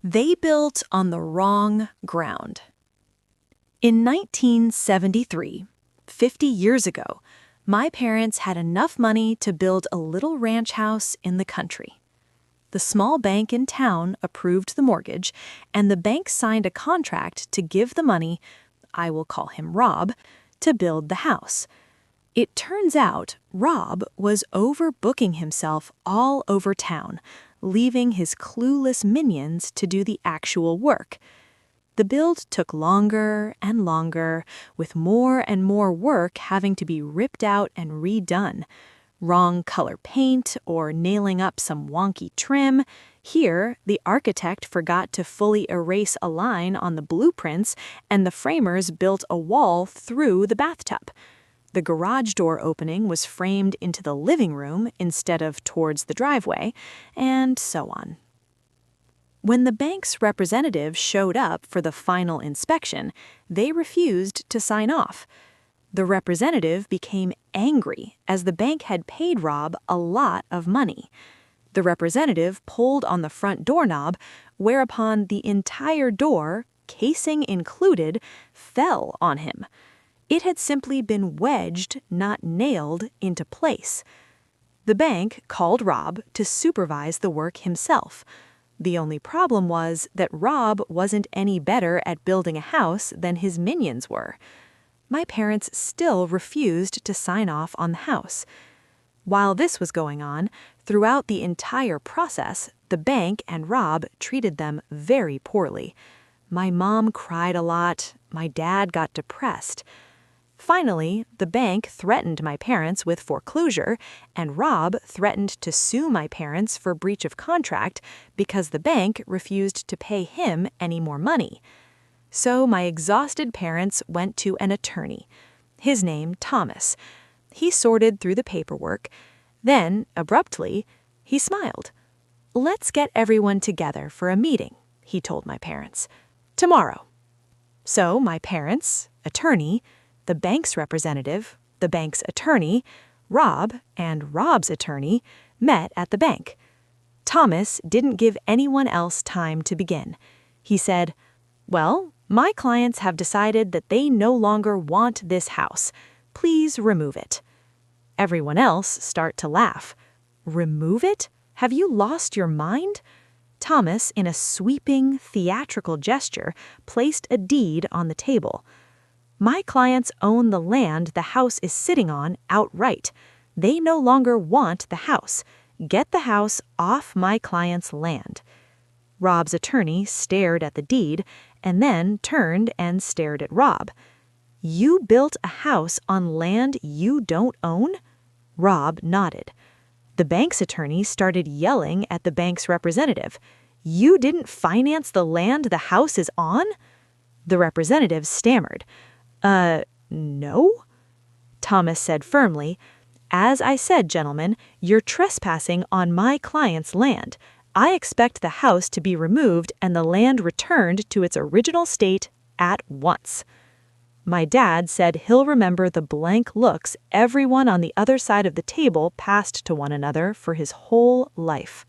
They built on the wrong ground. In 1973, 50 years ago, my parents had enough money to build a little ranch house in the country. The small bank in town approved the mortgage, and the bank signed a contract to give the money, I will call him Rob, to build the house. It turns out Rob was overbooking himself all over town, leaving his clueless minions to do the actual work. The build took longer and longer, with more and more work having to be ripped out and redone. Wrong color paint or nailing up some wonky trim. Here, the architect forgot to fully erase a line on the blueprints, and the framers built a wall through the bathtub. The garage door opening was framed into the living room instead of towards the driveway, and so on. When the bank's representative showed up for the final inspection, they refused to sign off. The representative became angry as the bank had paid Rob a lot of money. The representative pulled on the front doorknob, whereupon the entire door, casing included, fell on him. It had simply been wedged, not nailed, into place. The bank called Rob to supervise the work himself. The only problem was that Rob wasn't any better at building a house than his minions were. My parents still refused to sign off on the house. While this was going on, throughout the entire process, the bank and Rob treated them very poorly. My mom cried a lot. My dad got depressed. Finally, the bank threatened my parents with foreclosure, and Rob threatened to sue my parents for breach of contract because the bank refused to pay him any more money. So my exhausted parents went to an attorney. His name, Thomas. He sorted through the paperwork. Then, abruptly, he smiled. "Let's get everyone together for a meeting," he told my parents. "Tomorrow." So my parents, attorney, the bank's representative, the bank's attorney, Rob, and Rob's attorney met at the bank. Thomas didn't give anyone else time to begin. He said, "Well, my clients have decided that they no longer want this house. Please remove it." Everyone else start to laugh. "Remove it? Have you lost your mind?" Thomas, in a sweeping, theatrical gesture, placed a deed on the table. "My clients own the land the house is sitting on outright. They no longer want the house. Get the house off my client's land." Rob's attorney stared at the deed and then turned and stared at Rob. "You built a house on land you don't own?" Rob nodded. The bank's attorney started yelling at the bank's representative. "You didn't finance the land the house is on?" The representative stammered. No?" Thomas said firmly, "As I said, gentlemen, you're trespassing on my client's land. I expect the house to be removed and the land returned to its original state at once." My dad said he'll remember the blank looks everyone on the other side of the table passed to one another for his whole life.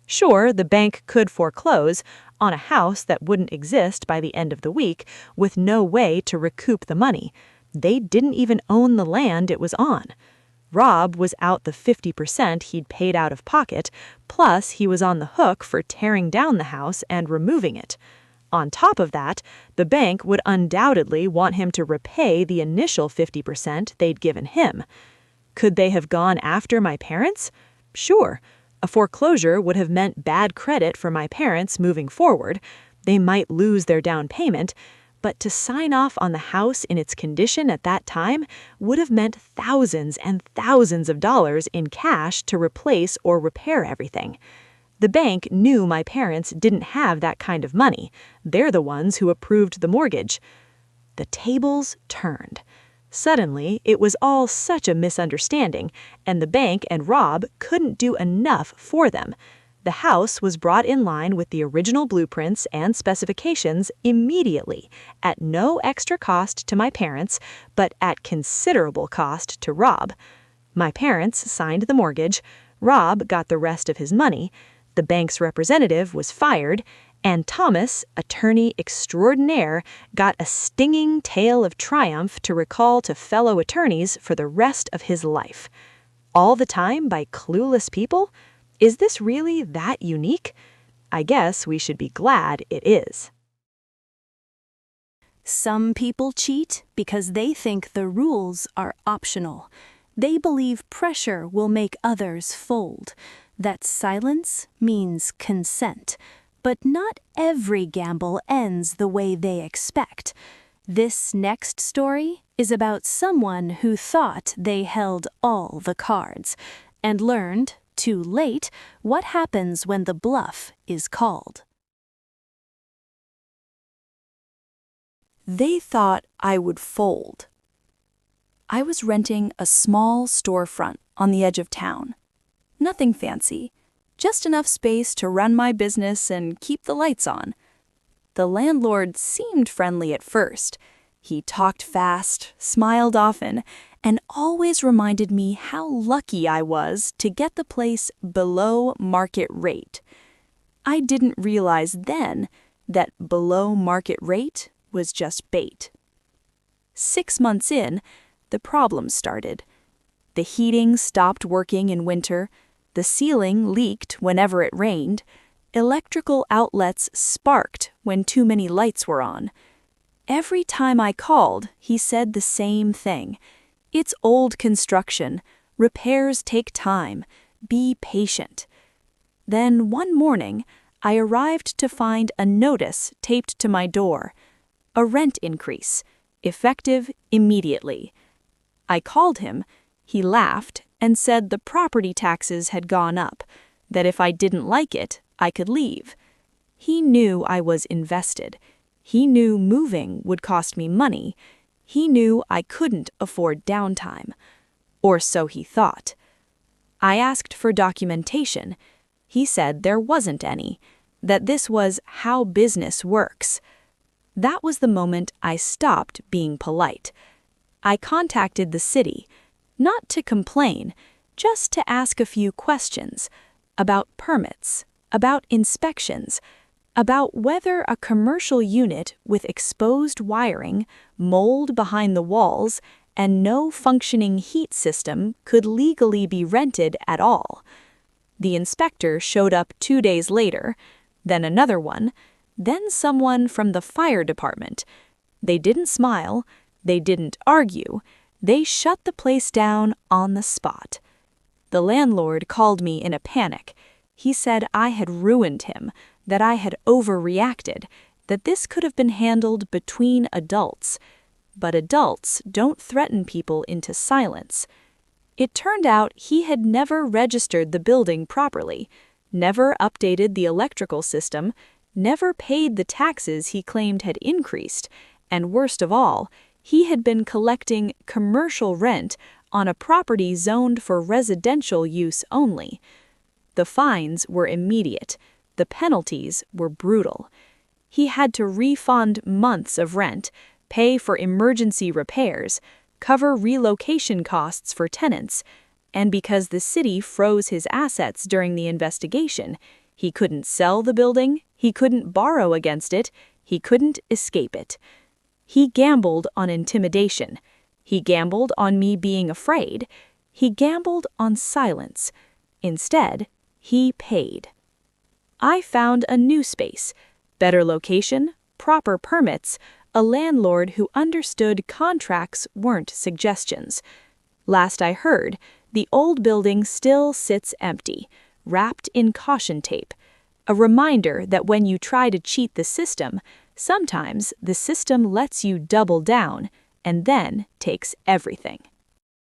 Sure, the bank could foreclose on a house that wouldn't exist by the end of the week, with no way to recoup the money. They didn't even own the land it was on. Rob was out the 50% he'd paid out of pocket, plus he was on the hook for tearing down the house and removing it. On top of that, the bank would undoubtedly want him to repay the initial 50% they'd given him. Could they have gone after my parents? Sure. A foreclosure would have meant bad credit for my parents moving forward. They might lose their down payment, but to sign off on the house in its condition at that time would have meant thousands and thousands of dollars in cash to replace or repair everything. The bank knew my parents didn't have that kind of money. They're the ones who approved the mortgage. The tables turned. Suddenly, it was all such a misunderstanding, and the bank and Rob couldn't do enough for them. The house was brought in line with the original blueprints and specifications immediately, at no extra cost to my parents, but at considerable cost to Rob. My parents signed the mortgage, Rob got the rest of his money, the bank's representative was fired, And Thomas, attorney extraordinaire, got a stinging tale of triumph to recall to fellow attorneys for the rest of his life. All the time by clueless people? Is this really that unique? I guess we should be glad it is. Some people cheat because they think the rules are optional. They believe pressure will make others fold, that silence means consent. But not every gamble ends the way they expect. This next story is about someone who thought they held all the cards and learned, too late, what happens when the bluff is called. They thought I would fold. I was renting a small storefront on the edge of town. Nothing fancy, just enough space to run my business and keep the lights on. The landlord seemed friendly at first. He talked fast, smiled often, and always reminded me how lucky I was to get the place below market rate. I didn't realize then that below market rate was just bait. 6 months in, the problems started. The heating stopped working in winter, the ceiling leaked whenever it rained, electrical outlets sparked when too many lights were on. Every time I called, he said the same thing. It's old construction. Repairs take time. Be patient. Then one morning, I arrived to find a notice taped to my door. A rent increase, effective immediately. I called him. He laughed and said the property taxes had gone up, that if I didn't like it, I could leave. He knew I was invested. He knew moving would cost me money. He knew I couldn't afford downtime. Or so he thought. I asked for documentation. He said there wasn't any, that this was how business works. That was the moment I stopped being polite. I contacted the city, not to complain, just to ask a few questions about permits, about inspections, about whether a commercial unit with exposed wiring, mold behind the walls, and no functioning heat system could legally be rented at all. The inspector showed up 2 days later, then another one, then someone from the fire department. They didn't smile, they didn't argue, they shut the place down on the spot. The landlord called me in a panic. He said I had ruined him, that I had overreacted, that this could have been handled between adults. But adults don't threaten people into silence. It turned out he had never registered the building properly, never updated the electrical system, never paid the taxes he claimed had increased, and worst of all, he had been collecting commercial rent on a property zoned for residential use only. The fines were immediate. The penalties were brutal. He had to refund months of rent, pay for emergency repairs, cover relocation costs for tenants, and because the city froze his assets during the investigation, he couldn't sell the building, he couldn't borrow against it, he couldn't escape it. He gambled on intimidation. He gambled on me being afraid. He gambled on silence. Instead, he paid. I found a new space, better location, proper permits, a landlord who understood contracts weren't suggestions. Last I heard, the old building still sits empty, wrapped in caution tape, a reminder that when you try to cheat the system, sometimes the system lets you double down and then takes everything.